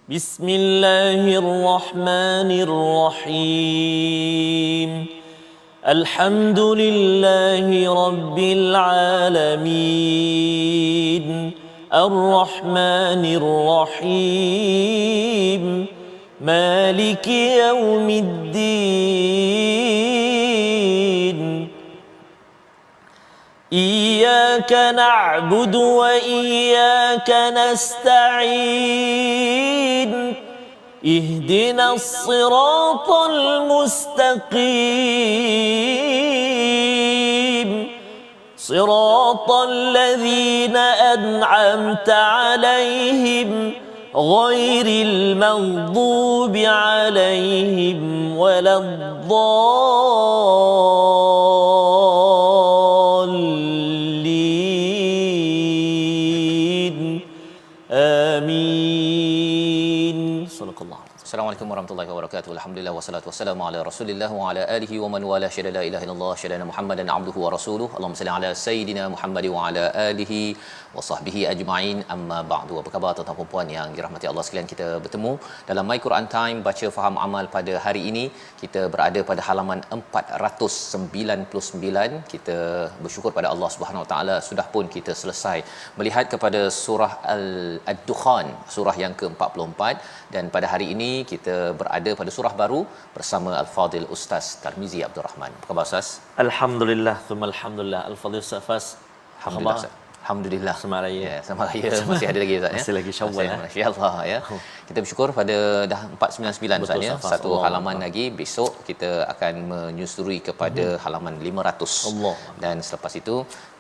بسم الله الرحمن الرحيم الحمد لله رب العالمين الرحمن الرحيم مالك يوم الدين إياك نعبد وإياك نستعين اهدنا الصراط المستقيم صراط الذين أنعمت عليهم غير المغضوب عليهم ولا الضالين آمين صدق الله. Assalamualaikum warahmatullahi wabarakatuh. Alhamdulillah wassalatu wassalamu ala Rasulillah wa ala alihi wa man wala syada la ilaha illallah syada Muhammadan abduhu wa rasuluhu. Allahumma salli ala sayidina Muhammad wa ala alihi wa sahbihi ajma'in. Amma ba'du. Apa khabar tuan-tuan dan puan yang dirahmati Allah sekalian? Kita bertemu dalam My Quran Time baca faham amal pada hari ini. Kita berada pada halaman 499. Kita bersyukur pada Allah Subhanahu Wa Taala sudah pun kita selesai melihat kepada surah Ad-Dukhan, surah yang ke-44, dan pada hari ini kita berada pada surah baru bersama Al-Fadil Ustaz Tarmizi Abdul Rahman. Apa khabar Ustaz? Alhamdulillah, thumma alhamdulillah. Al-Fadhil Ustaz. Alhamdulillah Ustaz. Alhamdulillah. Selamat raya. Ya, selamat raya. Masih ada lagi Ustaz ya. Masih lagi Syawal ya. Masya-Allah ya. Kita bersyukur pada dah 499 Ustaz ya. Satu halaman lagi, besok kita akan menyusuri kepada halaman 500. Allah. Dan selepas itu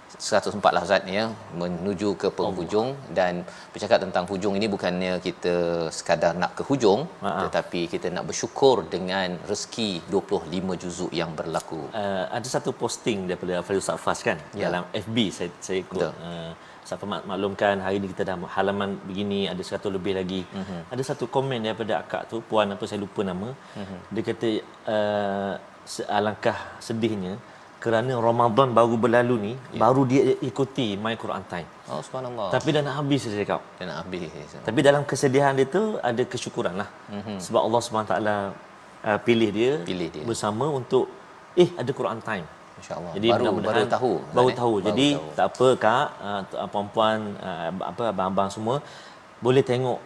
104 lah Ustaz ya, menuju ke penghujung. Dan bercakap tentang hujung ini bukannya kita sekadar nak ke hujung, tetapi kita nak bersyukur dengan rezeki 25 juzuk yang berlaku. Ada satu posting daripada Fadil Ustaz Fas kan, dalam FB saya ikut. Saya maklumkan hari ni kita dah halaman begini, ada 100 lebih lagi. Ada satu komen daripada akak tu, puan apa saya lupa nama. Dia kata alangkah sedihnya kerana Ramadan baru berlalu ni, baru dia ikuti My Quran Time. Oh subhanallah. Tapi dah nak habis dia cakap. Dah nak habis. Tapi dalam kesedihan dia tu ada kesyukuran lah. Sebab Allah SWT pilih dia bersama untuk ada Quran Time. Masya-Allah. Jadi baru tahu. Baru tahu. Jadi tak apa kak, puan-puan, abang-abang semua boleh tengok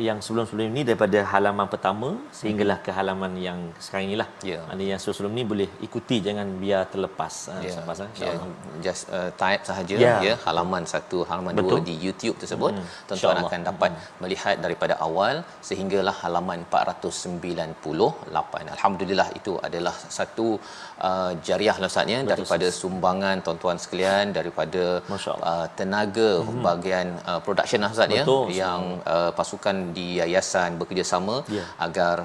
yang sebelum-sebelum ini daripada halaman pertama sehinggalah ke halaman yang sekarang inilah. Ada yang sebelum ni boleh ikuti, jangan biar terlepas. Just type sahaja halaman 1, halaman 2 di YouTube tersebut. Tuan-tuan akan dapat melihat daripada awal sehinggalah halaman 498. Alhamdulillah, itu adalah satu jariah lasatnya daripada sumbangan tuan-tuan sekalian, daripada tenaga bahagian production Ustaz ya, yang pasukan di yayasan bekerjasama agar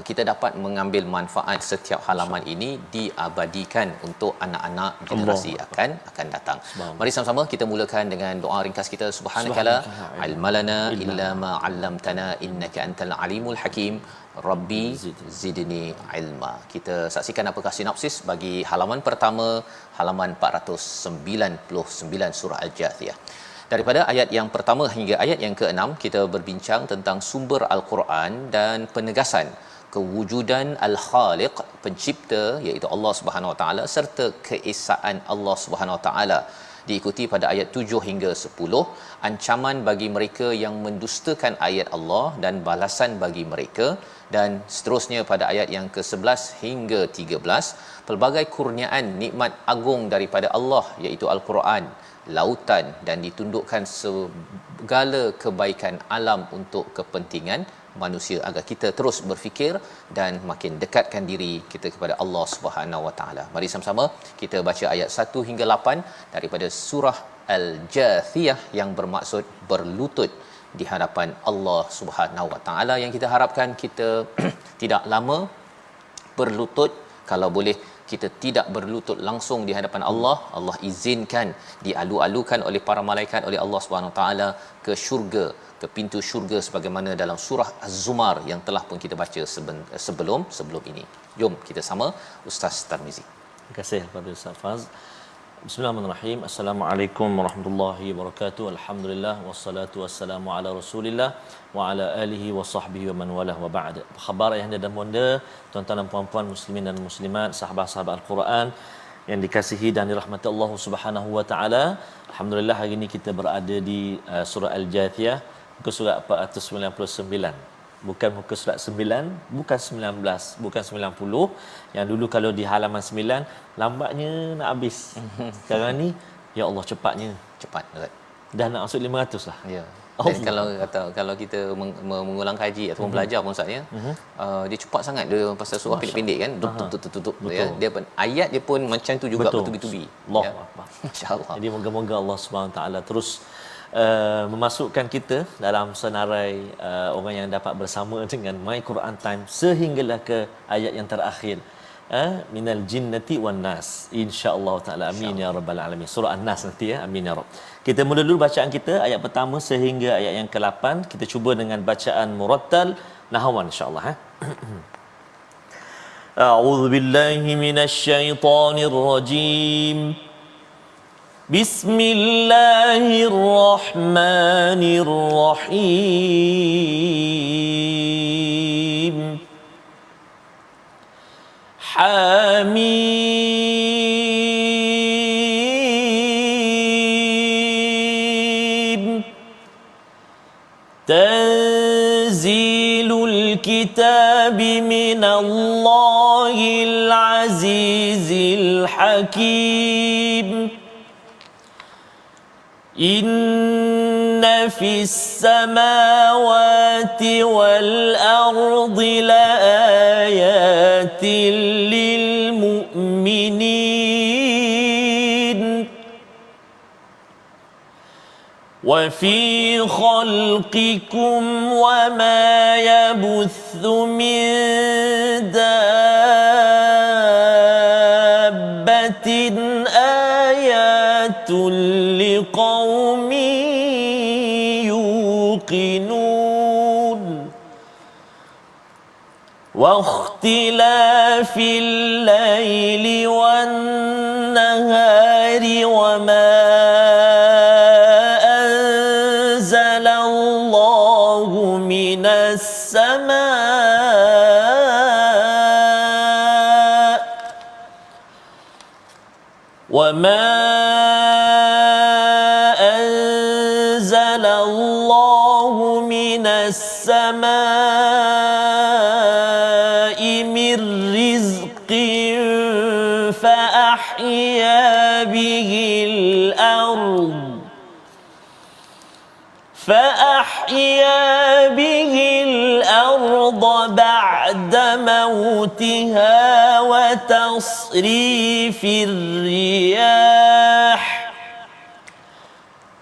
kita dapat mengambil manfaat setiap halaman ini diabadikan untuk anak-anak generasi akan datang. Mari sama-sama kita mulakan dengan doa ringkas kita. Subhanakala ilmalana illa ma 'allamtana innaka antal alimul hakim. Rabbi zidni ilma. Kita saksikan apakah sinopsis bagi halaman pertama, halaman 499 surah Al-Jathiyah. Daripada ayat yang pertama hingga ayat yang ke-6 kita berbincang tentang sumber Al-Quran dan penegasan kewujudan Al-Khaliq, pencipta, iaitu Allah Subhanahu Wa Taala, serta keesaan Allah Subhanahu Wa Taala. Diikuti pada ayat 7 hingga 10 ancaman bagi mereka yang mendustakan ayat Allah dan balasan bagi mereka, dan seterusnya pada ayat yang ke-11 hingga 13 pelbagai kurniaan nikmat agung daripada Allah, iaitu Al-Quran, lautan, dan ditundukkan segala kebaikan alam untuk kepentingan manusia agar kita terus berfikir dan makin dekatkan diri kita kepada Allah Subhanahu Wa Taala. Mari sama-sama kita baca ayat 1 hingga 8 daripada surah Al-Jathiyah yang bermaksud berlutut di hadapan Allah Subhanahu Wa Taala, yang kita harapkan kita tidak lama berlutut. Kalau boleh kita tidak berlutut langsung di hadapan Allah. Allah izinkan dialu-alukan oleh para malaikat oleh Allah Subhanahu Taala ke syurga, ke pintu syurga, sebagaimana dalam surah Az-Zumar yang telah pun kita baca sebelum ini. Jom kita sama Ustaz Tarmizi. Terima kasih kepada Ustaz Faz. Bismillahirrahmanirrahim. Assalamualaikum warahmatullahi wabarakatuh. Alhamdulillah wassalatu wassalamu ala Rasulillah wa ala alihi wa sahbihi wa man walah wa ba'd. Apa khabar ayahanda dan bonda, tuan-tuan dan puan-puan muslimin dan muslimat, sahabat-sahabat Al-Quran yang dikasihi dan dirahmati Allah Subhanahu wa taala. Alhamdulillah hari ini kita berada di surah Al-Jathiyah, muka surat 499. Bukan muka surat 9, bukan 19, bukan 90. Yang dulu kalau di halaman 9 lambatnya nak habis. Sekarang ni ya Allah cepatnya. Cepat, Ustaz. Dah nak masuk 500 lah. Ya. Dan kalau kita mengulang kaji ataupun belajar pun Ustaz ya, dia cepat sangat dia pasal surah pendek-pendek kan, tutup ya. Dia ayat dia pun macam tu juga bertubi-tubi. Allahu Ya. akbar. Insya-Allah. Jadi moga-moga Allah Subhanahu taala terus memasukkan kita dalam senarai orang yang dapat bersama dengan My Quran Time sehinggalah ke ayat yang terakhir. Minal jinnati wan nas, insyaallah taala, amin ya rabbal alamin. Surah An-Nas nanti ya, amin ya rabb. Kita mula dulu bacaan kita ayat pertama sehingga ayat yang ke-8. Kita cuba dengan bacaan murattal nahwan insyaallah. A'udzu billahi minasy syaithanir rajim. Bismillahirrahmanirrahim. Hamim. Tanzilul kitabi minallahil azizil hakim. Inna fis samawati wal ardi laayatin lil mu'minin wa fi khalqikum wa ma yabuthu min dabbatin ayatul liqaumin yuqinun wa ikhtilafil laili wan nahari wa ma anzalallahu minas samaa wa ma السماء من رزق فأحيا به الأرض بعد موتها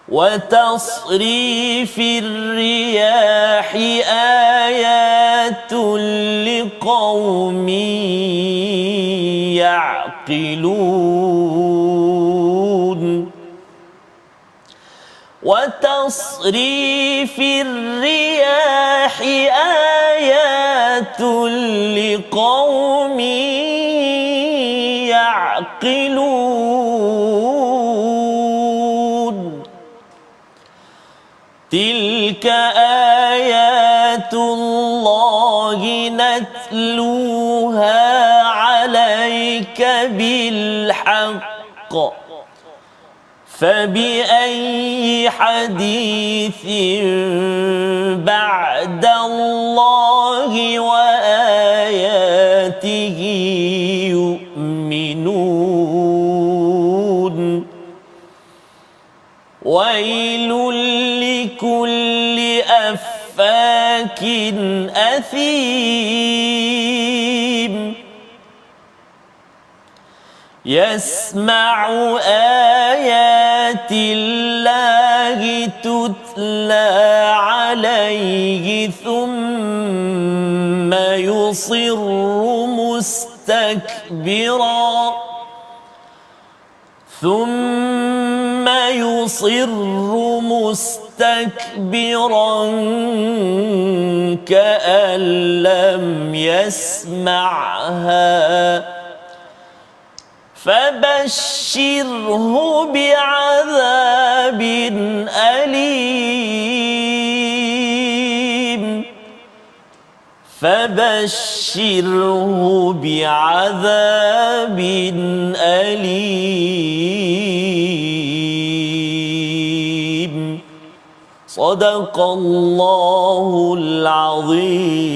وتصريف الرياح آيات لقوم يعقلون وتصريف الرياح آيات لقوم يعقلون تلك آيات الله نتلوها عليك بالحق فبأي حديث بعد الله وآياته يؤمنون ويل لكل أفاك أثيم يسمع آيات الله تتلى عليه ثم يصر مستكبرا كأن لم يسمعها فبشره بعذاب أليم فبشره بعذاب أليم صدق الله العظيم.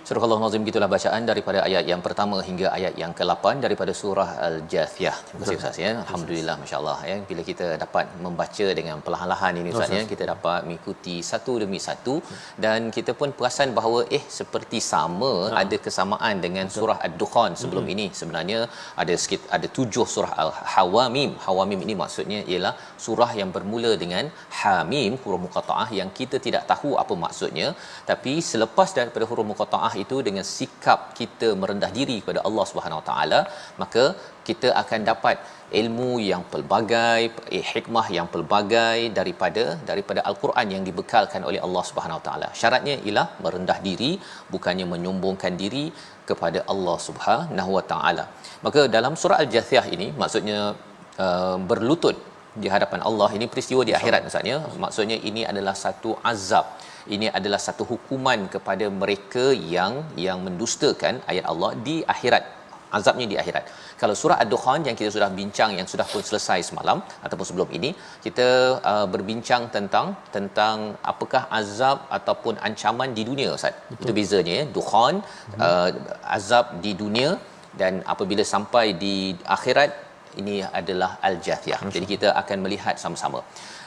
Surah Al-Nazim, gitulah bacaan daripada ayat yang pertama hingga ayat yang ke-8 daripada surah Al-Jathiyah. Terima kasih Ustaz ya. Alhamdulillah, masya-Allah ya, bila kita dapat membaca dengan perlahan-lahan ini Ustaz ya, kita dapat mengikuti satu demi satu dan kita pun perasan bahawa seperti sama ada kesamaan dengan surah Ad-Dukhan sebelum ini. Sebenarnya ada 7 surah Al-Hawamim. Hawamim ini maksudnya ialah surah yang bermula dengan Hamim, huruf muqattaah yang kita tidak tahu apa maksudnya, tapi selepas daripada huruf muqattaah itu dengan sikap kita merendah diri kepada Allah Subhanahu Wa Taala, maka kita akan dapat ilmu yang pelbagai, hikmah yang pelbagai daripada al-Quran yang dibekalkan oleh Allah Subhanahu Wa Taala. Syaratnya ialah merendah diri, bukannya menyombongkan diri kepada Allah Subhanahu Wa Taala. Maka dalam surah Al-Jathiyah ini maksudnya berlutut di hadapan Allah, ini peristiwa di akhirat maksudnya. Maksudnya ini adalah satu azab. Ini adalah satu hukuman kepada mereka yang mendustakan ayat Allah di akhirat. Azabnya di akhirat. Kalau surah Ad-Dukhan yang kita sudah bincang, yang sudah pun selesai semalam ataupun sebelum ini, kita berbincang tentang apakah azab ataupun ancaman di dunia Ustaz. Itu bezanya ya. Dukhan azab di dunia, dan apabila sampai di akhirat ini adalah Al-Jathiyah. Jadi kita akan melihat sama-sama.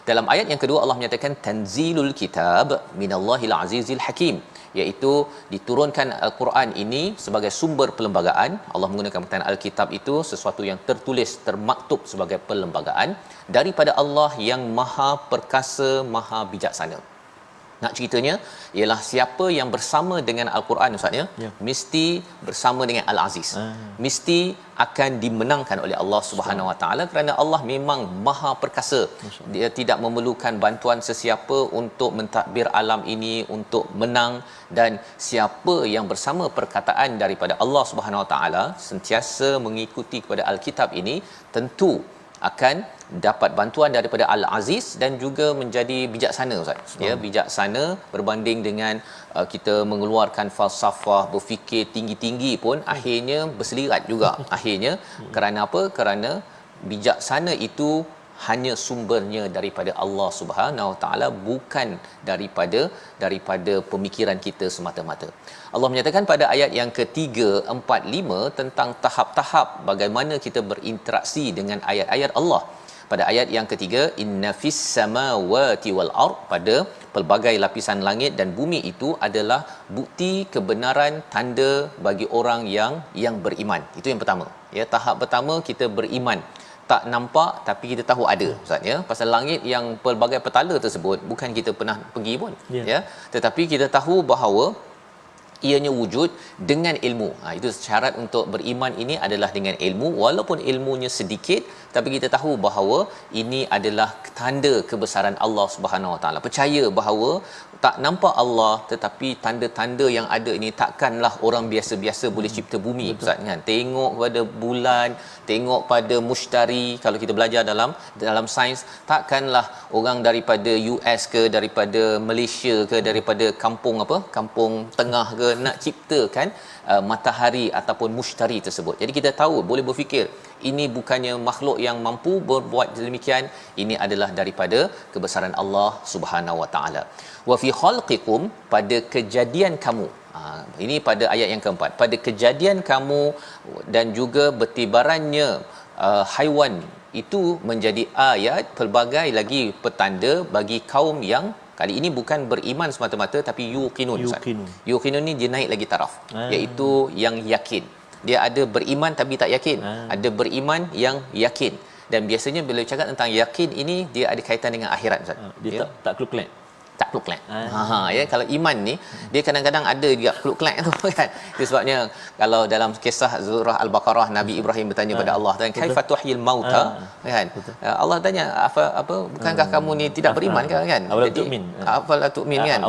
Dalam ayat yang kedua Allah menyatakan tanzilul kitab minallahil azizil hakim, iaitu diturunkan al-Quran ini sebagai sumber perlembagaan. Allah menggunakan perkataan al-kitab itu sesuatu yang tertulis, termaktub sebagai perlembagaan daripada Allah yang Maha Perkasa, Maha Bijaksana. Nak ceritanya ialah siapa yang bersama dengan al-Quran Ustaz ya, mesti bersama dengan Al-Aziz. Mesti akan dimenangkan oleh Allah Subhanahu Wa Taala, kerana Allah memang Maha Perkasa. Dia tidak memerlukan bantuan sesiapa untuk mentadbir alam ini untuk menang, dan siapa yang bersama perkataan daripada Allah Subhanahu Wa Taala sentiasa mengikuti kepada al-kitab ini tentu akan dapat bantuan daripada Al-Aziz dan juga menjadi bijaksana Ustaz. Ya, bijaksana berbanding dengan kita mengeluarkan falsafah, berfikir tinggi-tinggi pun akhirnya berselirat juga. Akhirnya kerana apa? Kerana bijaksana itu hanya sumbernya daripada Allah Subhanahu Wa Taala, bukan daripada pemikiran kita semata-mata. Allah menyatakan pada ayat yang ketiga, 4, 5 tentang tahap-tahap bagaimana kita berinteraksi dengan ayat-ayat Allah. Pada ayat yang ketiga, inna fis samawati wal ard, pada pelbagai lapisan langit dan bumi itu adalah bukti kebenaran, tanda bagi orang yang beriman. Itu yang pertama ya. Tahap pertama kita beriman, tak nampak tapi kita tahu ada Ustaz ya. Pasal langit yang pelbagai petala tersebut bukan kita pernah pergi pun ya, tetapi kita tahu bahawa ianya wujud dengan ilmu. Itu syarat untuk beriman ini adalah dengan ilmu, walaupun ilmunya sedikit, tapi kita tahu bahawa ini adalah tanda kebesaran Allah Subhanahu Wa Taala. Percaya bahawa tak nampak Allah, tetapi tanda-tanda yang ada ini takkanlah orang biasa-biasa boleh cipta bumi Ustaz kan. Tengok pada bulan, tengok pada mushtari, kalau kita belajar dalam sains, takkanlah orang daripada US ke, daripada Malaysia ke, daripada kampung tengah ke nak ciptakan matahari ataupun mushtari tersebut. Jadi kita tahu, boleh berfikir ini bukannya makhluk yang mampu berbuat demikian, ini adalah daripada kebesaran Allah Subhanahu Wa Taala. Wa fi khalqikum, pada kejadian kamu. Ini pada ayat yang keempat, pada kejadian kamu dan juga bertibarannya haiwan itu menjadi ayat, pelbagai lagi petanda bagi kaum yang kali ini bukan beriman semata-mata tapi yuqinun. Yuqinun ni dia naik lagi taraf, iaitu yang yakin. Dia ada beriman tapi tak yakin, ada beriman yang yakin. Dan biasanya bila cakap tentang yakin ini, dia ada kaitan dengan akhirat Ustaz. Dia tak kalkulate. tak pluk-klek. Ya, kalau iman ni dia kadang-kadang ada juga pluk-klek tu kan. Itu sebabnya kalau dalam kisah surah Al-Baqarah, Nabi Ibrahim bertanya pada Allah, dan kaifa tuhyil mauta, kan. Allah tanya, apa bukankah kamu ni tidak beriman ke, kan? Awalan tu'min. Awalan tu'min, kan?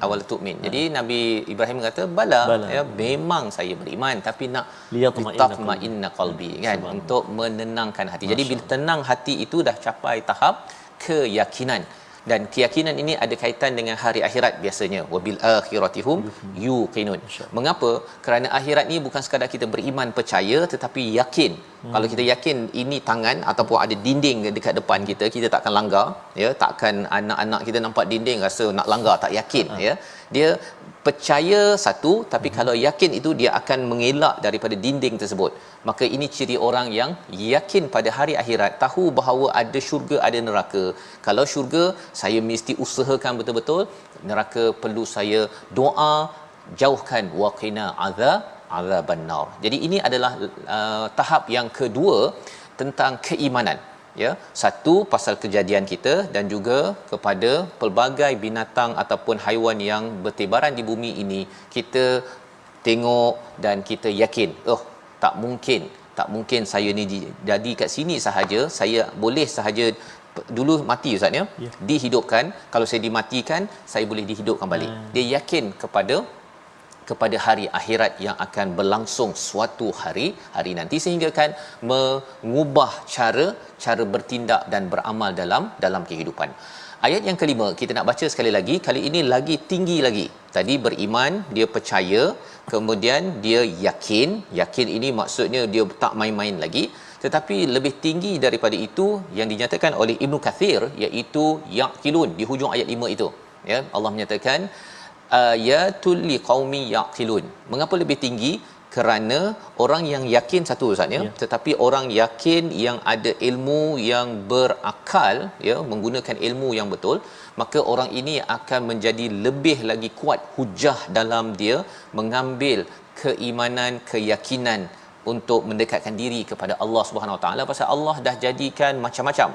Awalan tu'min. Jadi Nabi Ibrahim kata, bala. Ya, memang saya beriman, tapi nak litatma'inna qalbi, kan, untuk menenangkan hati. Jadi bila tenang hati itu dah capai tahap keyakinan, dan keyakinan ini ada kaitan dengan hari akhirat biasanya. Wabil akhiratihum yuqinun. Mengapa? Kerana akhirat ni bukan sekadar kita beriman percaya, tetapi yakin. Kalau kita yakin ini tangan ataupun ada dinding dekat depan kita, kita takkan langgar, ya. Takkan anak-anak kita nampak dinding rasa nak langgar, tak yakin, ya. Dia percaya satu, tapi kalau yakin itu dia akan mengelak daripada dinding tersebut. Maka ini ciri orang yang yakin pada hari akhirat, tahu bahawa ada syurga, ada neraka. Kalau syurga, saya mesti usahakan betul-betul. Neraka perlu saya doa, jauhkan, waqina azaban nar. Jadi ini adalah tahap yang kedua tentang keimanan, ya. Satu, pasal kejadian kita, dan juga kepada pelbagai binatang ataupun haiwan yang bertebaran di bumi ini, kita tengok dan kita yakin, tak mungkin saya ni jadi kat sini sahaja, saya boleh sahaja dulu mati, Ustaz, ya. Dihidupkan, kalau saya dimatikan, saya boleh dihidupkan balik. Dia yakin kepada hari akhirat yang akan berlangsung suatu hari nanti, sehingga kan mengubah cara bertindak dan beramal dalam kehidupan. Ayat yang kelima kita nak baca sekali lagi, kali ini lagi tinggi lagi. Tadi beriman, dia percaya, kemudian dia yakin. Yakin ini maksudnya dia tak main-main lagi, tetapi lebih tinggi daripada itu yang dinyatakan oleh Ibnu Kathir, iaitu yaqilun di hujung ayat 5 itu, ya. Allah menyatakan ayatul liqaumi yaqilun. Mengapa lebih tinggi? Kerana orang yang yakin satu, Ustaz, ya, tetapi orang yakin yang ada ilmu, yang berakal, ya, menggunakan ilmu yang betul, maka orang ini akan menjadi lebih lagi kuat hujah dalam dia mengambil keimanan, keyakinan untuk mendekatkan diri kepada Allah Subhanahu Wa Taala, pasal Allah dah jadikan macam-macam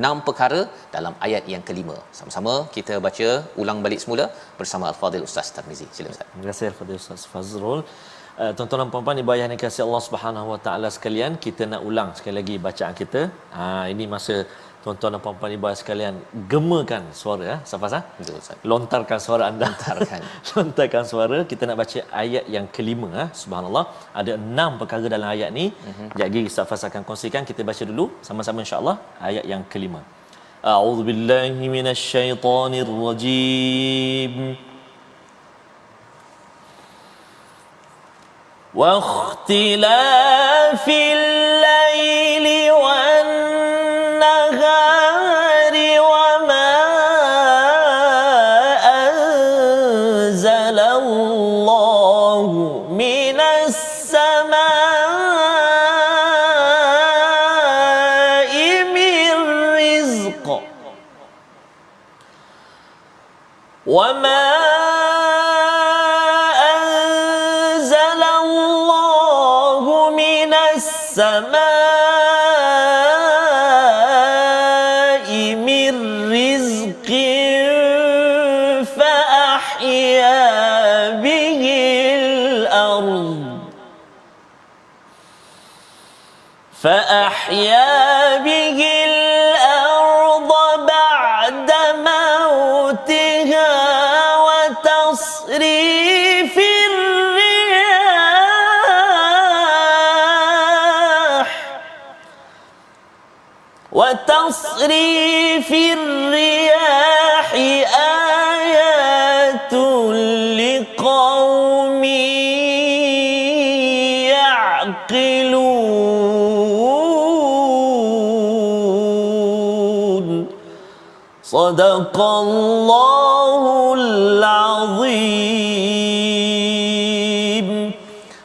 6 perkara dalam ayat yang kelima. Sama-sama kita baca ulang balik semula bersama Al-Fadhil Ustaz Tarmizi. Sila, Ustaz. Terima kasih Al-Fadhil Ustaz Fazrul. Tuan-tuan dan puan-puan ibu ayah yang dikasihi Allah Subhanahu Wa Taala sekalian, kita nak ulang sekali lagi bacaan kita. Ini masa tuan-tuan dan puan-puan ibu ayah sekalian gemakan suara, Safas, betul, Ustaz. Lontarkan suara anda. Lontarkan suara. Kita nak baca ayat yang kelima. Subhanallah, ada 6 perkara dalam ayat ni. Sekejap lagi Safas akan kongsikan. Kita baca dulu sama-sama insya-Allah ayat yang kelima. A'udzubillahi minasyaitonirrajim. واختلاف الليل والنهار وما أنزل الله من السماء من رزق وما السماء من رزق فأحيا به الأرض بعد موتها وتصريف الرياح آيات لقوم يعقلون صدق الله العظيم.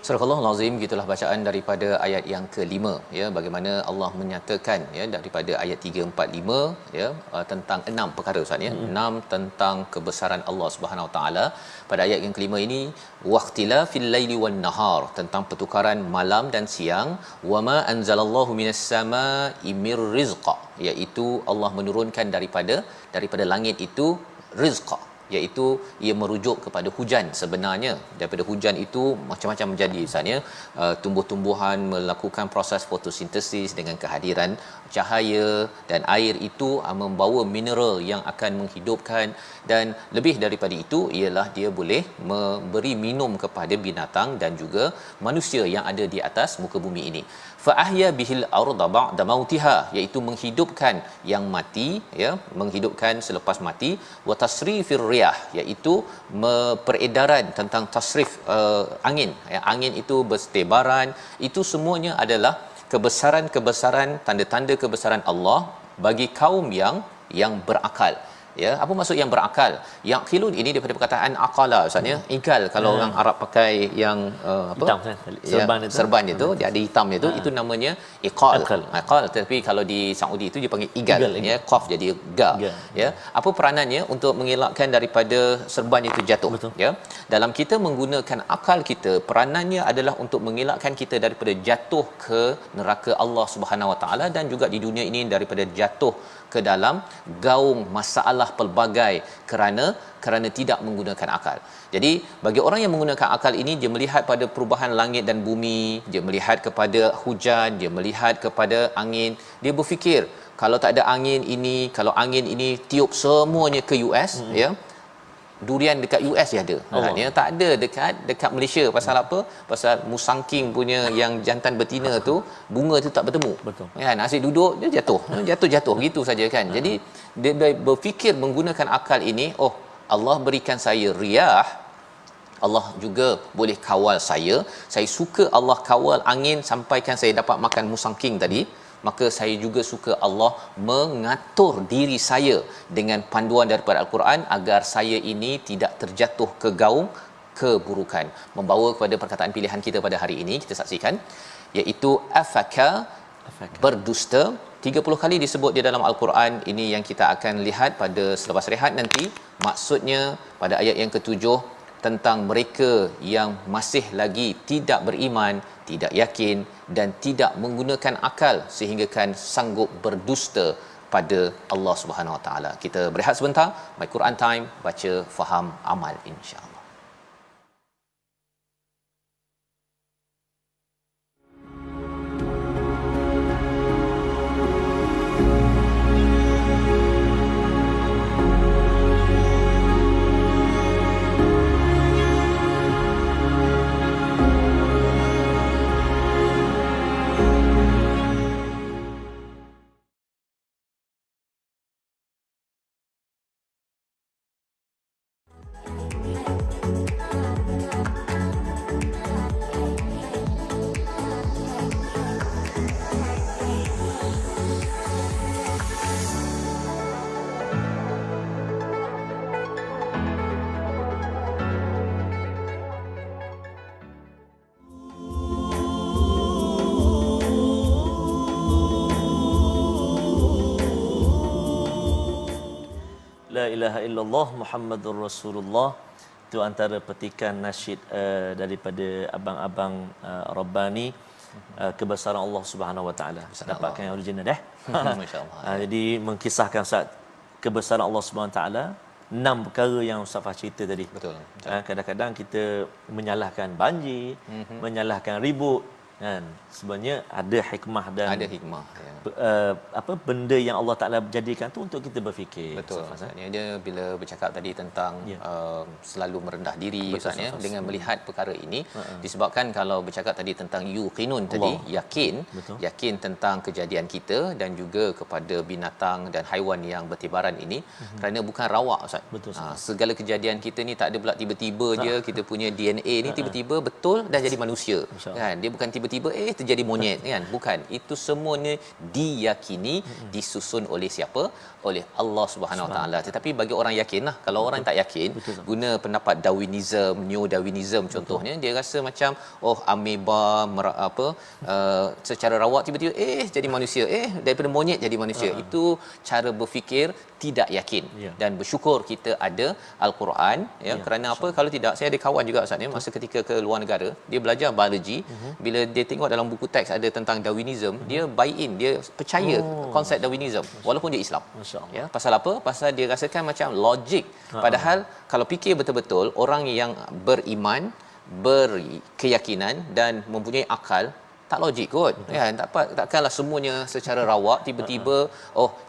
Surah Al-Azim, gitulah bacaan daripada ayat yang kelima, ya, bagaimana Allah menyatakan, ya, daripada ayat 3, 4, 5, ya, tentang 6 perkara, Ustaz, ya. 6 tentang kebesaran Allah Subhanahu Wa Taala. Pada ayat yang kelima ini, waqtilafil laili wan nahar, tentang pertukaran malam dan siang, wama anzalallahu minas samaa'i mir rizqa, iaitu Allah menurunkan daripada langit itu rizqa, iaitu ia merujuk kepada hujan. Sebenarnya daripada hujan itu macam-macam menjadi, misalnya tumbuh-tumbuhan melakukan proses fotosintesis dengan kehadiran cahaya, dan air itu membawa mineral yang akan menghidupkan, dan lebih daripada itu ialah dia boleh memberi minum kepada binatang dan juga manusia yang ada di atas muka bumi ini. Fa ahya bihil arda ba'da mautiha, iaitu menghidupkan yang mati, ya, menghidupkan selepas mati. Wa tasrifir riyah, iaitu peredaran tentang tasrif angin, ya, angin itu bertebaran. Itu semuanya adalah kebesaran-kebesaran, tanda-tanda kebesaran Allah bagi kaum yang berakal. Ya, apa maksud yang berakal? Yaqilun ini daripada perkataan aqala, maksudnya igal. Kalau orang Arab pakai yang apa? Hitam, serban itu. Serban itu dia ada hitamnya tu, itu namanya iqal. Iqal. Tapi kalau di Saudi itu dia panggil igal, ya, qaf jadi ga. Ya. Apa peranannya untuk mengelakkan daripada serban itu jatuh? Betul. Ya. Dalam kita menggunakan akal kita, peranannya adalah untuk mengelakkan kita daripada jatuh ke neraka Allah Subhanahu Wa Taala, dan juga di dunia ini daripada jatuh ke dalam gaung masalah pelbagai kerana tidak menggunakan akal. Jadi bagi orang yang menggunakan akal ini, dia melihat pada perubahan langit dan bumi, dia melihat kepada hujan, dia melihat kepada angin, dia berfikir kalau tak ada angin ini, kalau angin ini tiup semuanya ke US, ya, durian dekat US dia ada. Ya, tak ada dekat Malaysia. Pasal apa? Pasal musangking punya yang jantan betina tu, bunga tu tak bertemu. Betul. Kan, asyik duduk dia jatuh gitu saja kan. Jadi dia berfikir menggunakan akal ini, oh, Allah berikan saya riyah, Allah juga boleh kawal saya suka Allah kawal angin sampaikan saya dapat makan musangking tadi, maka saya juga suka Allah mengatur diri saya dengan panduan daripada Al-Quran agar saya ini tidak terjatuh ke gaung keburukan. Membawa kepada perkataan pilihan kita pada hari ini, kita saksikan, iaitu afaka, berdusta. 30 kali disebut di dalam Al-Quran. Ini yang kita akan lihat pada selepas rehat nanti. Maksudnya pada ayat yang ke-7 tentang mereka yang masih lagi tidak beriman, tidak yakin dan tidak menggunakan akal sehingga kan sanggup berdusta pada Allah Subhanahu Wa Taala. Kita berehat sebentar. My Quran Time, baca, faham, amal, insya-Allah. La ilaha illallah Muhammadur Rasulullah. Itu antara petikan nasyid daripada abang-abang Rabbani, kebesaran Allah Subhanahu Wa Taala. Dapatkan yang original Masya-Allah. Jadi mengkisahkan Ustaz kebesaran Allah Subhanahu Wa Taala, 6 perkara yang Ustaz Fah cerita tadi. Betul. Kadang-kadang kita menyalahkan banjir, menyalahkan ribut, kan. Sebenarnya ada hikmah dan ada hikmah, ya. Benda yang Allah Taala jadikan tu untuk kita berfikir. Betul. Maksudnya dia bila bercakap tadi tentang selalu merendah diri, maksudnya dengan melihat perkara ini, disebabkan kalau bercakap tadi tentang yuqinun tadi, yakin, yakin tentang kejadian kita dan juga kepada binatang dan haiwan yang bertibaran ini, kerana bukan rawak, Ustaz. Betul, segala kejadian kita ni tak ada pula tiba-tiba je kita punya DNA ni tiba-tiba betul dah jadi manusia, kan. Dia bukan tiba-tiba terjadi monyet, kan. Bukan. Itu semuanya diyakini, disusun oleh siapa? Oleh Allah Subhanahu Wa Taala. Tetapi bagi orang yakinlah. Kalau orang tak yakin, guna pendapat Darwinism, Neo Darwinism contohnya, dia rasa macam ameba secara rawak tiba-tiba jadi manusia, daripada monyet jadi manusia. Itu cara berfikir tidak yakin. Dan bersyukur kita ada Al-Quran, kerana apa? Kalau tidak, saya ada kawan juga Ustaz ni, masa ketika ke luar negara, dia belajar biologi, bila dia tengok dalam buku teks ada tentang Darwinism, dia buy in, dia percaya konsep Darwinism walaupun dia Islam. Ya, pasal apa? Pasal dia rasakan macam logik. Padahal kalau fikir betul-betul, orang yang beriman, berkeyakinan dan mempunyai akal, tak logik kot. Ya, takkanlah semuanya secara rawak tiba-tiba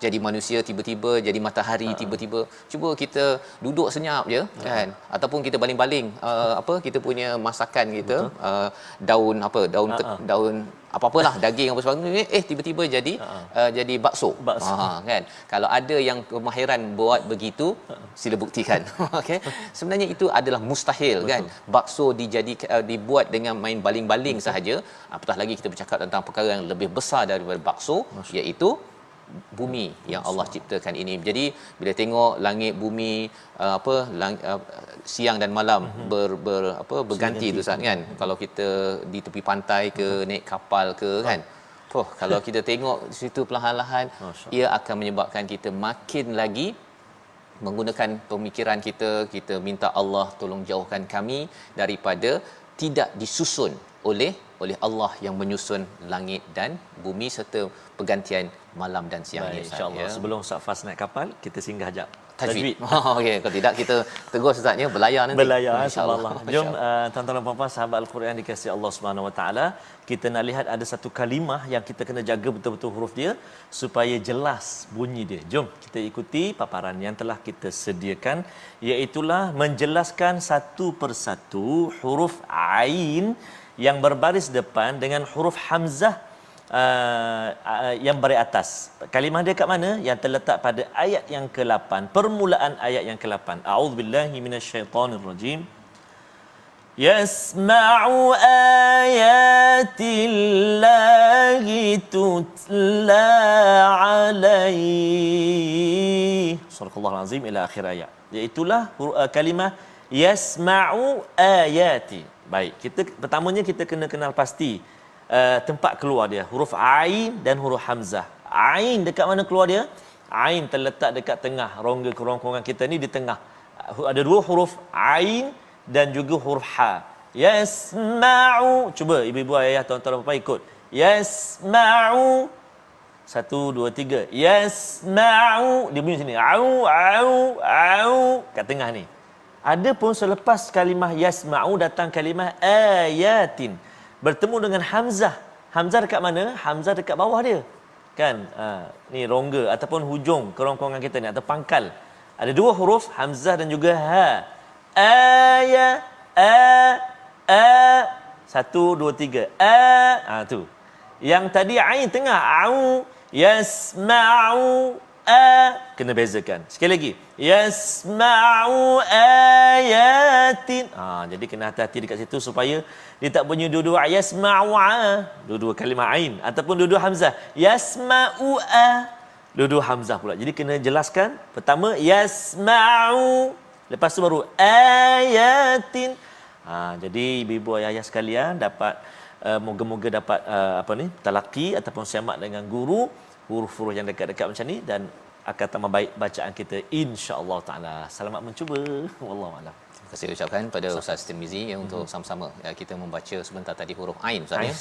jadi manusia, tiba-tiba jadi matahari, tiba-tiba. Cuba kita duduk senyap je kan, ataupun kita baling-baling kita punya masakan kita, daun apa-apalah, daging apa sebagainya, tiba-tiba jadi bakso. Kan, kalau ada yang kemahiran buat begitu, sila buktikan. Okey, sebenarnya itu adalah mustahil. Betul. Kan, bakso dibuat dengan main baling-baling sahaja, apatah lagi kita bercakap tentang perkara yang lebih besar daripada bakso, iaitu bumi yang Allah ciptakan ini. Jadi bila tengok langit bumi siang dan malam berganti tu Ustaz kan, kalau kita di tepi pantai ke naik kapal ke kan, kalau kita tengok di situ perlahan-lahan, ia akan menyebabkan kita makin lagi menggunakan pemikiran kita minta Allah tolong jauhkan kami daripada tidak disusun oleh Allah yang menyusun langit dan bumi serta pergantian malam dan siang ni. InsyaAllah. Sebelum Ustaz Fas naik kapal, kita singgah jap tajwid. Okey, kalau tidak kita tegur Ustaznya belayar nanti. Belayar, insya-Allah. Jom tuan-tuan dan puan-puan sahabat Al-Quran dikasihi Allah Subhanahu Wa Taala, kita nak lihat ada satu kalimah yang kita kena jaga betul-betul huruf dia supaya jelas bunyi dia. Jom kita ikuti paparan yang telah kita sediakan, iaitulah menjelaskan satu persatu huruf ain yang berbaris depan dengan huruf hamzah yang baris atas. Kalimah dia kat mana? Yang terletak pada ayat yang ke-8, permulaan ayat yang ke-8. A'udzubillahi minasyaitonirrajim. Yasma'u ayatillahi tutla alaihi. Subhanallahul azim ila akhir ayat. Iaitulah kalimah yasma'u ayati. Baik, pertamanya kita kena kenal pasti tempat keluar dia, huruf ain dan huruf hamzah. Ain dekat mana keluar dia? Ain terletak dekat tengah, rongga kerongkongan kita ni di tengah. Ada dua huruf ain dan juga huruf ha. Yasma'u. Cuba ibu-ibu ayah tuan-tuan puan ikut. Yasma'u. 1 2 3. Yasma'u. Dia bunyi sini. Au au au kat tengah ni. Adapun selepas kalimah yasma'u datang kalimah ayatin. Bertemu dengan hamzah. Hamzah dekat mana? Hamzah dekat bawah dia. Kan? Ni rongga ataupun hujung kerongkongan kita ni atau pangkal. Ada dua huruf hamzah dan juga ha. Aya a 1 2 3 tu. Yang tadi ain tengah au yasma'u kena bezakan. Sekali lagi. Yasma'u ayatin. Jadi kena hati-hati dekat situ supaya dia tak bunyi dua-dua yasma'u dua-dua kalimah ain ataupun dua-dua hamzah. Yasma'u dua-dua hamzah pula. Jadi kena jelaskan. Pertama yasma'u, lepas tu baru ayatin. Jadi ibu-ibu ayah sekalian dapat moga-moga dapat talaqi ataupun semak dengan guru huruf-huruf yang dekat-dekat macam ni dan akan tambah baik bacaan kita insya-Allah taala. Selamat mencuba. Wallahu a'lam. Terima kasih ucapkan pada Ustaz Tirmizi untuk sama-sama kita membaca sebentar tadi huruf ain Ustaz ya.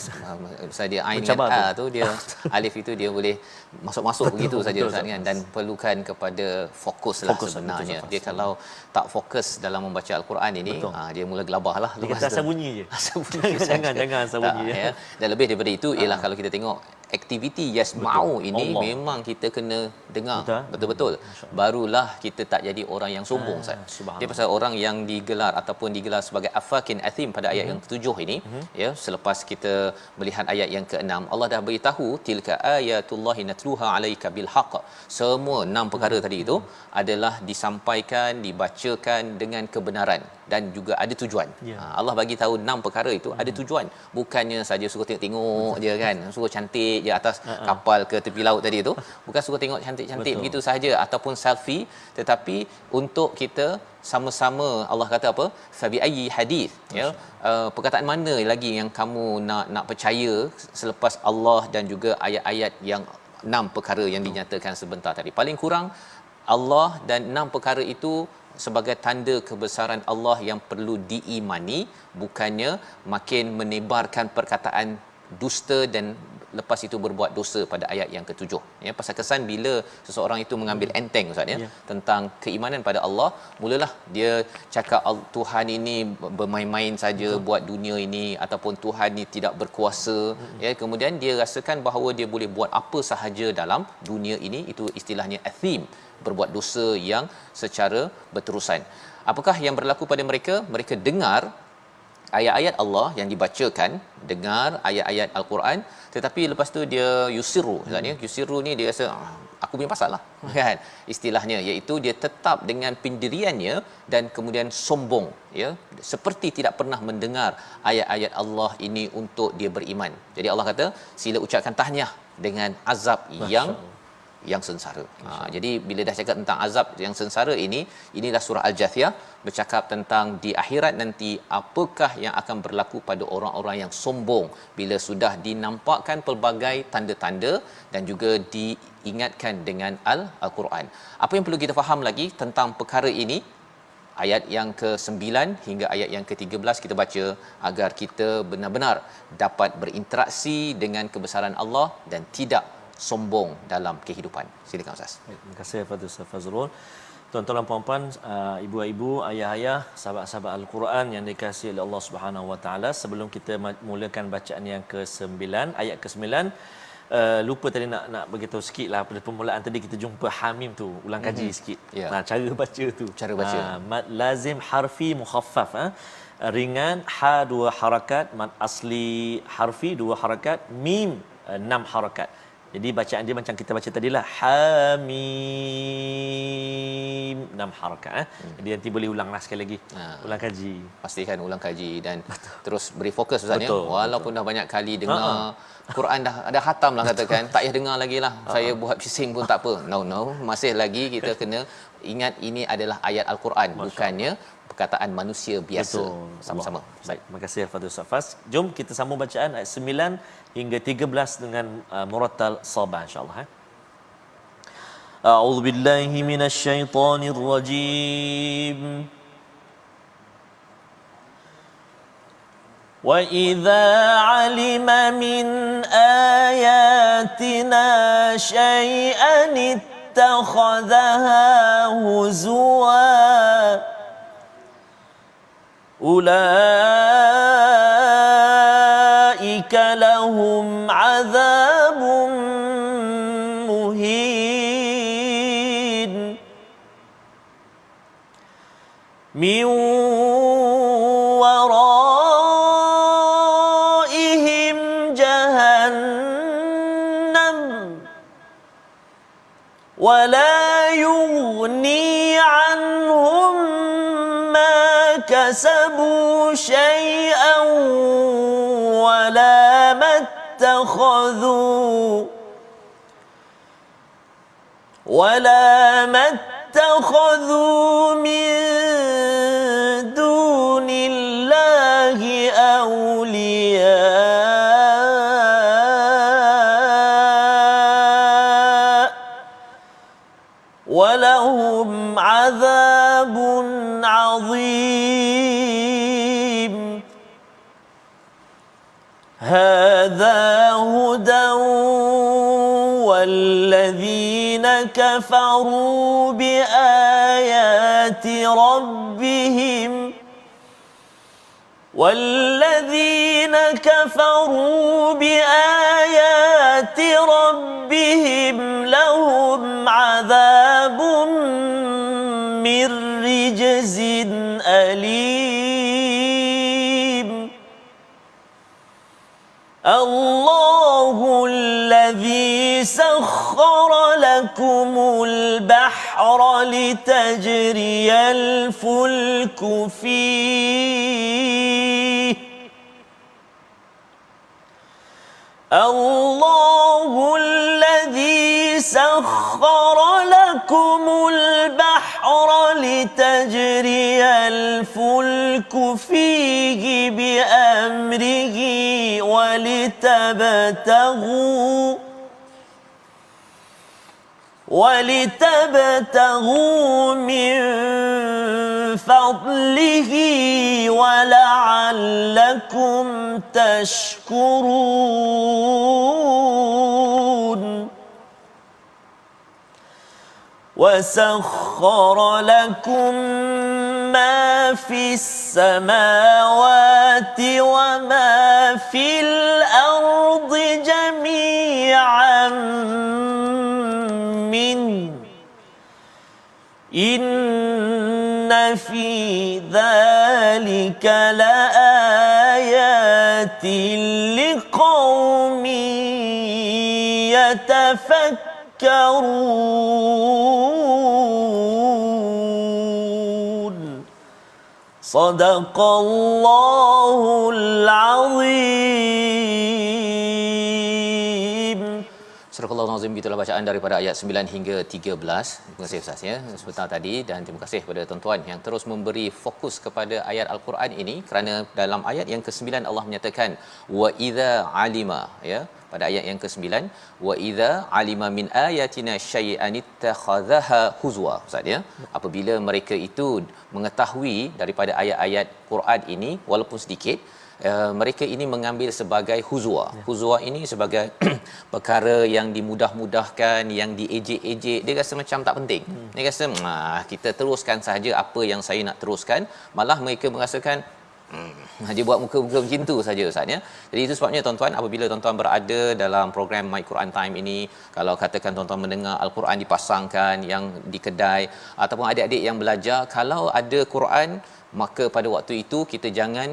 Ustaz dia ain dengan a tu dia alif itu dia boleh masuk-masuk begitu saja Ustaz kan, dan perlukan kepada fokuslah sebenarnya. Dia kalau tak fokus dalam membaca al-Quran ini dia mula gelabahlah lepas tu. Asal bunyi je. Jangan asal bunyi ya. Dan lebih daripada itu ialah kalau kita tengok aktiviti yasma'u ini Allah. Memang kita kena dengar betul-betul. Barulah kita tak jadi orang yang sombong Ustaz. Dia pasal orang yang digelar sebagai afakin athim pada ayat yang ke-7 ini ya, selepas kita melihat ayat yang ke-6 Allah dah beritahu tilka ayatullahi natluha alaika bil haqq. Semua 6 perkara tadi itu adalah disampaikan, dibacakan dengan kebenaran dan juga ada tujuan. Allah bagi tahu 6 perkara itu ada tujuan. Bukannya saja suruh tengok-tengok je kan, suruh cantik je atas kapal ke tepi laut tadi itu, bukan suruh tengok cantik-cantik begitu sahaja ataupun selfie, tetapi untuk kita sama-sama Allah kata apa? Fabi ayyi hadis ya. Perkataan mana lagi yang kamu nak percaya selepas Allah dan juga ayat-ayat yang 6 perkara yang dinyatakan sebentar tadi. Paling kurang Allah dan 6 perkara itu sebagai tanda kebesaran Allah yang perlu diimani, bukannya makin menebarkan perkataan dusta dan lepas itu berbuat dosa pada ayat yang ke-7 ya. Pasal kesan bila seseorang itu mengambil enteng ustaz ya, tentang keimanan pada Allah, mulalah dia cakap Tuhan ini bermain-main saja buat dunia ini, ataupun Tuhan ni tidak berkuasa ya. Kemudian dia rasakan bahawa dia boleh buat apa sahaja dalam dunia ini. Itu istilahnya athim, berbuat dosa yang secara berterusan. Apakah yang berlaku pada mereka? Mereka dengar ayat-ayat Allah yang dibacakan, dengar ayat-ayat Al-Quran, tetapi lepas tu dia yusiru. Yusiru ni dia rasa aku punya pasal lah kan istilahnya, iaitu dia tetap dengan pendiriannya dan kemudian sombong ya, seperti tidak pernah mendengar ayat-ayat Allah ini untuk dia beriman. Jadi Allah kata sila ucapkan tahniah dengan azab yang sengsara. Jadi bila dah cakap tentang azab yang sengsara ini, inilah surah Al-Jathiyah bercakap tentang di akhirat nanti apakah yang akan berlaku pada orang-orang yang sombong bila sudah dinampakkan pelbagai tanda-tanda dan juga diingatkan dengan Al-Quran. Apa yang perlu kita faham lagi tentang perkara ini? Ayat yang ke-9 hingga ayat yang ke-13 kita baca agar kita benar-benar dapat berinteraksi dengan kebesaran Allah dan tidak sombong dalam kehidupan. Silakan Ustaz. Terima kasih kepada Ustaz Fazrul. Tuan-tuan dan puan-puan, ibu-ibu, ayah-ayah, sahabat-sahabat Al-Quran yang dikasihi oleh Allah Subhanahu Wa Taala, sebelum kita mulakan bacaan yang ke-9, ayat ke-9, lupa tadi nak beritahu sikitlah pada permulaan tadi kita jumpa Hamim tu, ulang kaji sikit. Cara baca tu. Cara baca. Mad lazim harfi mukhaffaf, ringan, ha 2 harakat, mad asli harfi 2 harakat, mim 6 harakat. Jadi bacaan dia macam kita baca tadilah, Hamim 6 harakat. Jadi nanti boleh ulanglah sekali lagi. Ulang kaji. Pastikan ulang kaji dan terus beri fokus Ustaz ya. Walaupun dah banyak kali dengar Quran dah khatam lah katakan, tak payah dengar lagi lah. Saya buat bising pun tak apa. No, masih lagi kita kena ingat ini adalah ayat Al-Quran, bukannya perkataan manusia biasa. Sama-sama. Baik, terima kasih kepada Ustaz Faz. Jom kita sambung bacaan ayat 9 hingga 13 dengan murattal sabah insya-Allah. A'udzu billahi minasyaitonir rajim. Wa idza 'alima min ayatina syai'an ittakhadhaha huzwa ulaika lahum 'adzabun muhin min waraihim jahannam wa la yughni 'anhum كسبوا شيئا ولا ما اتخذوا من دون الله أولياء ولهم عذاب عظيم هذا هدى والذين كفروا بآيات ربهم لهم عذاب من رجز أليم الله الذي سخر لكم البحر لتجري الفلك فيه الله الذي سخر لكم البحر لتجري الفلك فيه بأمره ولتبتغوا من فضله ولعلكم تشكرون وسخر لكم ما في السماوات وما في الأرض جميعا منه إن في ذلك لآيات لقوم يتفكرون صدق الله العظيم. Surah Al-Nazim, itulah bacaan daripada ayat 9 hingga 13. Terima kasih Ustaz ya sebentar tadi, dan terima kasih kepada tuan-tuan yang terus memberi fokus kepada ayat Al-Quran ini, kerana dalam ayat yang ke-9 Allah menyatakan wa idza alima, ya, pada ayat yang ke-9 wa idza alima min ayatina syai'an ittakhadhaha huzwa. Ustaz ya, apabila mereka itu mengetahui daripada ayat-ayat Quran ini walaupun sedikit, mereka ini mengambil sebagai huzwa. Huzwa ini sebagai perkara yang dimudah-mudahkan, yang diejek-ejek. Dia rasa macam tak penting. Dia rasa kita teruskan sahaja apa yang saya nak teruskan. Malah mereka merasakan dia buat muka-muka macam tu saja Ustaz ya. Jadi itu sebabnya tuan-tuan, apabila tuan-tuan berada dalam program My Quran Time ini, kalau katakan tuan-tuan mendengar Al-Quran dipasangkan yang di kedai, ataupun adik-adik yang belajar, kalau ada Quran, maka pada waktu itu kita jangan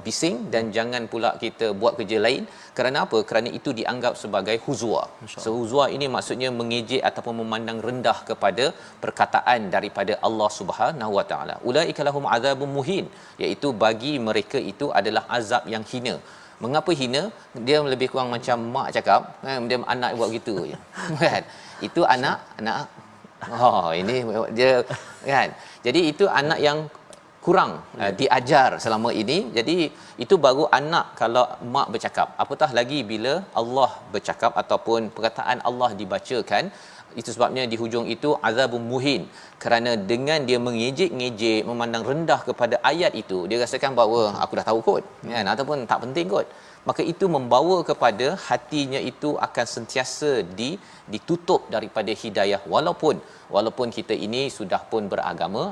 bising dan jangan pula kita buat kerja lain. Kerana apa? Kerana itu dianggap sebagai huzwa. So huzwa ini maksudnya mengejek ataupun memandang rendah kepada perkataan daripada Allah Subhanahu Wa Taala. Ulaika lahum azabun muhin, iaitu bagi mereka itu adalah azab yang hina. Mengapa hina? Dia lebih kurang macam mak cakap, dia anak buat begitu je. Kan? Itu anak ini dia kan. Jadi itu anak yang kurang diajar selama ini. Jadi itu baru anak kalau mak bercakap, apatah lagi bila Allah bercakap ataupun perkataan Allah dibacakan. Itu sebabnya di hujung itu azabun muhin, kerana dengan dia mengejek-ngejek, memandang rendah kepada ayat itu, dia rasakan bahawa aku dah tahu kot kan, ataupun tak penting kot. Maka itu membawa kepada hatinya itu akan sentiasa ditutup daripada hidayah, walaupun kita ini sudah pun agama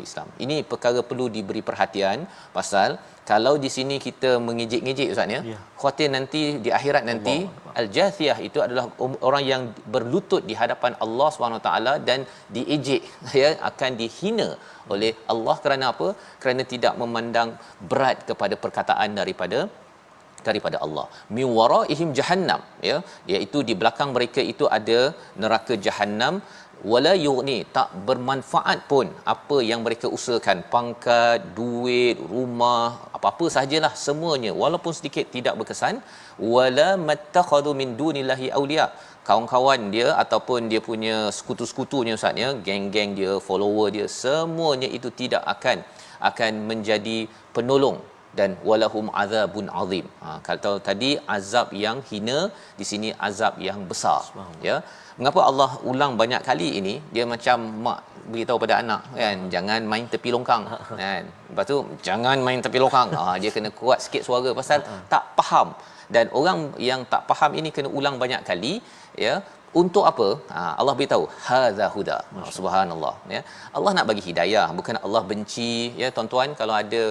Islam. Ini perkara perlu diberi perhatian, pasal kalau di sini kita mengejek-ngejek Ustaz ya, khawatir nanti di akhirat nanti al-jathiyah itu adalah orang yang berlutut di hadapan Allah SWT dan diejek ya, akan dihina oleh Allah. Kerana apa? Kerana tidak memandang berat kepada perkataan daripada Allah. Min waraihim jahannam, ya, iaitu di belakang mereka itu ada neraka jahannam. Wala yughni, tak bermanfaat pun apa yang mereka usahakan, pangkat, duit, rumah, apa-apa sahajalah, semuanya walaupun sedikit tidak berkesan. Wala mattakhadhu min dunillahi awliya, kawan-kawan dia ataupun dia punya sekutu-sekutunya Ustaz ya, geng-geng dia, follower dia, semuanya itu tidak akan menjadi penolong. Dan walahum azabun azim. Kalau tadi azab yang hina, di sini azab yang besar. Ya. Mengapa Allah ulang banyak kali ini? Dia macam mak beritahu pada anak kan, jangan main tepi longkang kan. Lepas tu jangan main tepi longkang. Dia kena kuat sikit suara pasal tak faham. Dan orang yang tak faham ini kena ulang banyak kali, ya. Untuk apa? Allah beritahu hadza huda. Subhanallah ya. Allah nak bagi hidayah, bukan Allah benci ya tuan-tuan. Kalau ada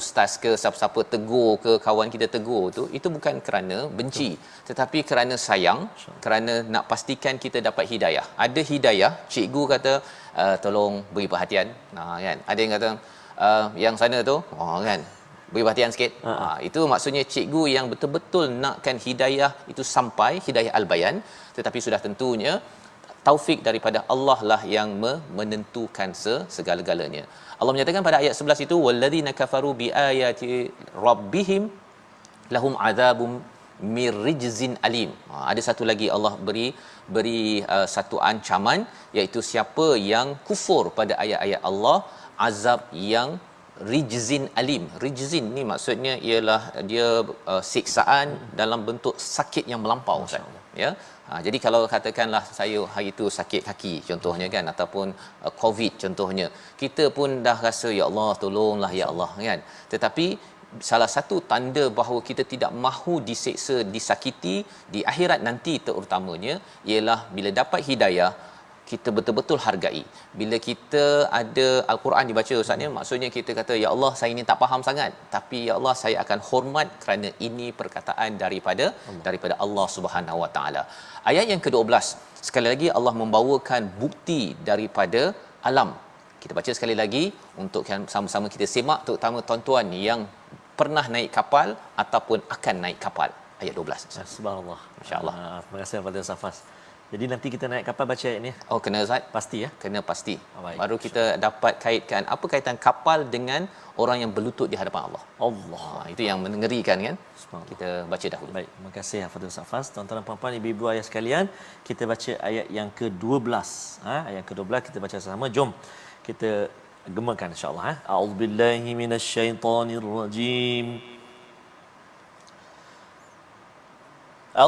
ustaz ke siapa-siapa tegur ke, kawan kita tegur tu, itu bukan kerana benci, tetapi kerana sayang, kerana nak pastikan kita dapat hidayah. Ada hidayah, cikgu kata tolong beri perhatian. Kan. Ada yang kata yang sana tu kan, beri perhatian sikit. Itu maksudnya cikgu yang betul-betul nakkan hidayah itu sampai, hidayah al-bayan. Tetapi sudah tentunya taufik daripada Allah lah yang menentukan segala-galanya. Allah menyatakan pada ayat 11 itu walladzina kafaru biayati rabbihim lahum adzabum mirrijzin alim. Ada satu lagi Allah beri satu ancaman, iaitu siapa yang kufur pada ayat-ayat Allah, azab yang rijzin alim. Rijzin ni maksudnya ialah dia siksaan dalam bentuk sakit yang melampau, ya. Jadi kalau katakanlah saya hari itu sakit kaki contohnya kan, ataupun COVID contohnya, kita pun dah rasa ya Allah tolonglah ya Allah kan. Tetapi salah satu tanda bahawa kita tidak mahu diseksa, disakiti di akhirat nanti terutamanya ialah bila dapat hidayah, kita betul-betul hargai. Bila kita ada Al-Quran dibaca ustaz ni, maksudnya kita kata ya Allah saya ini tak faham sangat, tapi ya Allah saya akan hormat kerana ini perkataan daripada Allah Subhanahu Wa Taala. Ayat yang ke-12 sekali lagi Allah membawakan bukti daripada alam. Kita baca sekali lagi untuk sama-sama kita semak, terutama tuan-tuan yang pernah naik kapal ataupun akan naik kapal. Ayat 12. Subhanallah. Masya-Allah. Terima kasih kepada Safas. Jadi nanti kita naik kapal baca ayat ni. Oh, kena Ustaz? Pasti ya? Kena pasti. Baik. Baru kita dapat kaitkan apa kaitan kapal dengan orang yang berlutut di hadapan Allah. Allah. Itu yang mengerikan kan? Kita baca dahulu. Baik, terima kasih Hafizul Safas. Tuan-tuan dan puan-puan, ibu-ibu ayah sekalian, kita baca ayat yang ke-12. Ayat ke-12 kita baca sama. Jom kita gemakan insya-Allah. A'udzubillahi minasyaitonirrajim.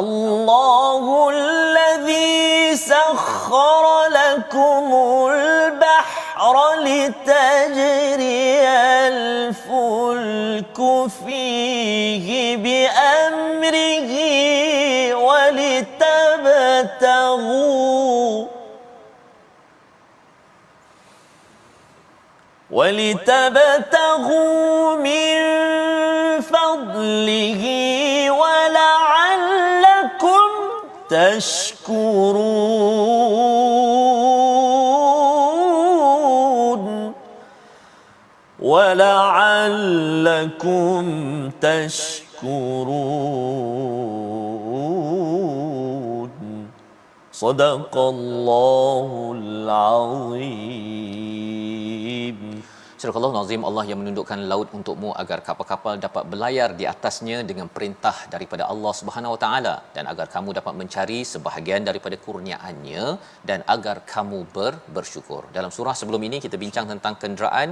Allahu alladhi sakhkhara lakumul bahra litajriyal fulku fihi bi'amrihi ولتبتغوا من فضله ولعلكم تشكرون ولعلكم تشكرون صدق الله العظيم. Surah Al-Nazim, Allah yang menundukkan laut untukmu agar kapal-kapal dapat berlayar di atasnya dengan perintah daripada Allah Subhanahu Wa Taala, dan agar kamu dapat mencari sebahagian daripada kurniaannya, dan agar kamu bersyukur. Dalam surah sebelum ini kita bincang tentang kenderaan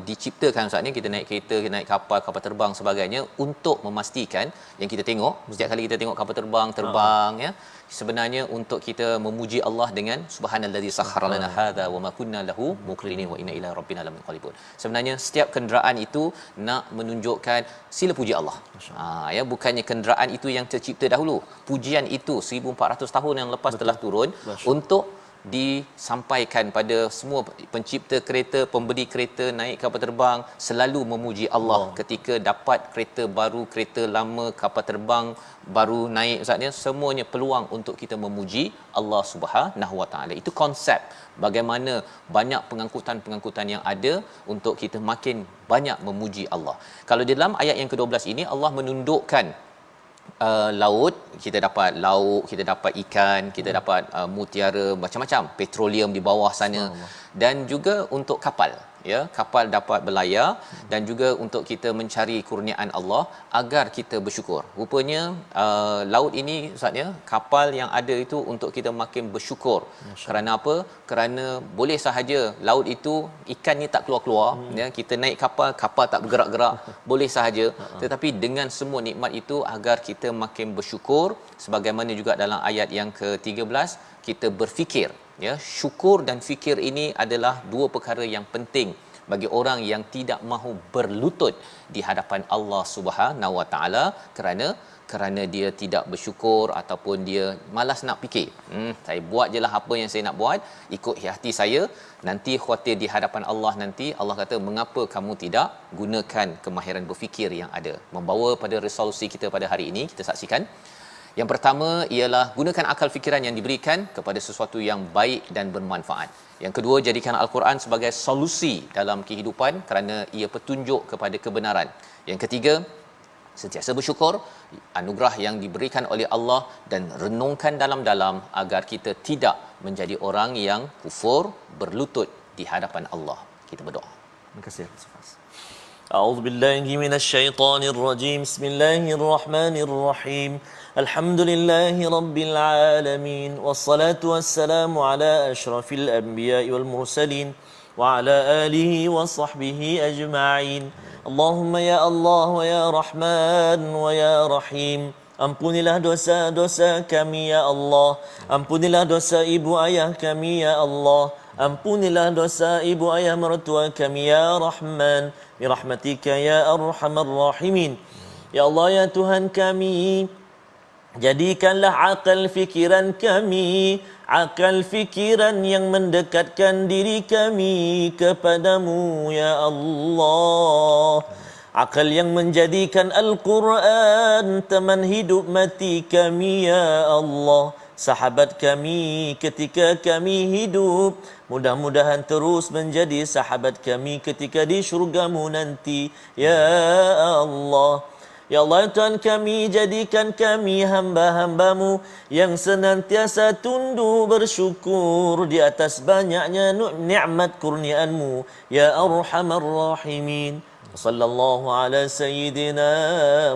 diciptakan saat ini, kita naik kereta, kita naik kapal terbang sebagainya untuk memastikan yang kita tengok setiap kali kita tengok kapal terbang ya, sebenarnya untuk kita memuji Allah dengan subhanallazi sakhkhara lana hadza wa ma kunna lahu muqrinin wa inna ila rabbina lamunqalibun. Sebenarnya setiap kenderaan itu nak menunjukkan sila puji Allah. Ya, bukannya kenderaan itu yang tercipta dahulu. Pujian itu 1400 tahun yang lepas telah turun untuk disampaikan pada semua pencipta kereta, pembeli kereta, naik kapal terbang selalu memuji Allah ketika dapat kereta baru, kereta lama, kapal terbang baru naik ustaznya, semuanya peluang untuk kita memuji Allah Subhanahu Wa Taala. Itu konsep bagaimana banyak pengangkutan-pengangkutan yang ada untuk kita makin banyak memuji Allah. Kalau di dalam ayat yang ke-12 ini Allah menundukkan laut, kita dapat lauk, kita dapat ikan, kita dapat mutiara, macam-macam petroleum di bawah sana, dan juga untuk kapal ya, kapal dapat berlayar, dan juga untuk kita mencari kurniaan Allah agar kita bersyukur. Rupanya laut ini ustaz ya, kapal yang ada itu untuk kita makin bersyukur. Kerana apa? Kerana boleh sahaja laut itu ikan ni tak keluar-keluar ya, kita naik kapal, kapal tak bergerak-gerak, boleh sahaja. Tetapi dengan semua nikmat itu agar kita makin bersyukur, sebagaimana juga dalam ayat yang ke-13 kita berfikir ya. Syukur dan fikir ini adalah dua perkara yang penting bagi orang yang tidak mahu berlutut di hadapan Allah Subhanahu Wa Taala kerana dia tidak bersyukur ataupun dia malas nak fikir. Saya buat jelah apa yang saya nak buat, ikut hati saya, nanti khawatir di hadapan Allah nanti Allah kata mengapa kamu tidak gunakan kemahiran berfikir yang ada. Membawa pada resolusi kita pada hari ini, kita saksikan. Yang pertama ialah gunakan akal fikiran yang diberikan kepada sesuatu yang baik dan bermanfaat. Yang kedua, jadikan Al-Quran sebagai solusi dalam kehidupan kerana ia petunjuk kepada kebenaran. Yang ketiga, sentiasa bersyukur anugerah yang diberikan oleh Allah dan renungkan dalam-dalam agar kita tidak menjadi orang yang kufur, berlutut di hadapan Allah. Kita berdoa. Terima kasih. أعوذ بالله من الشيطان الرجيم بسم الله الرحمن الرحيم الحمد لله رب العالمين والصلاة والسلام على أشرف الأنبياء والمرسلين وعلى آله وصحبه أجمعين اللهم يا الله ويا رحمن ويا رحيم Ampunilah dosa-dosa kami ya Allah. Ampunilah dosa ibu ayah kami ya Allah. Ampunilah dosa ibu ayah mertua kami ya Rahman. Birahmatika ya Arhamar Rahimin. Ya Allah ya Tuhan kami, jadikanlah akal fikiran kami, akal fikiran yang mendekatkan diri kami kepadamu ya Allah. Akal yang menjadikan Al-Quran teman hidup mati kami ya Allah. Sahabat kami ketika kami hidup, mudah-mudahan terus menjadi sahabat kami ketika di syurgamu nanti ya Allah. Ya Allah Tuhan kami, jadikan kami hamba-hambamu yang senantiasa tunduk bersyukur di atas banyaknya nikmat kurniaanmu ya Arhamar Rahimin. Sallallahu ala sayyidina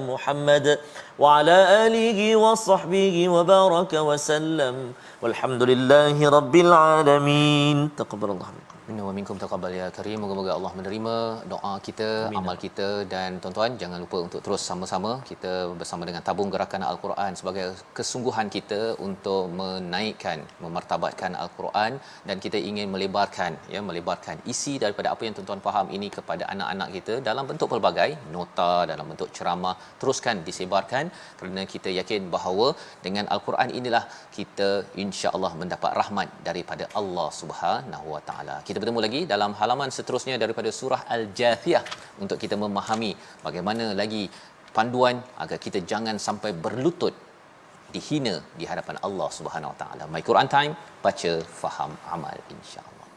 Muhammad wa ala alihi wa sahbihi wa baraka wa sallam. Walhamdulillahi rabbil alamin. Taqabbalallahu minkum. Minna wa minkum taqabbal ya karim. Moga-moga Allah menerima doa kita, amin, amal kita. Dan tuan-tuan jangan lupa untuk terus sama-sama kita bersama dengan tabung gerakan Al-Quran sebagai kesungguhan kita untuk menaikkan, memartabatkan Al-Quran, dan kita ingin melebarkan isi daripada apa yang tuan-tuan faham ini kepada anak-anak kita dalam bentuk pelbagai nota, dalam bentuk ceramah. Teruskan disebarkan kerana kita yakin bahawa dengan Al-Quran inilah kita insya-Allah mendapat rahmat daripada Allah Subhanahu Wa Taala. Kita bertemu lagi dalam halaman seterusnya daripada surah Al-Jathiyah untuk kita memahami bagaimana lagi panduan agar kita jangan sampai berlutut dihina di hadapan Allah Subhanahu Wa Taala. My Quran Time, baca, faham, amal, insya-Allah.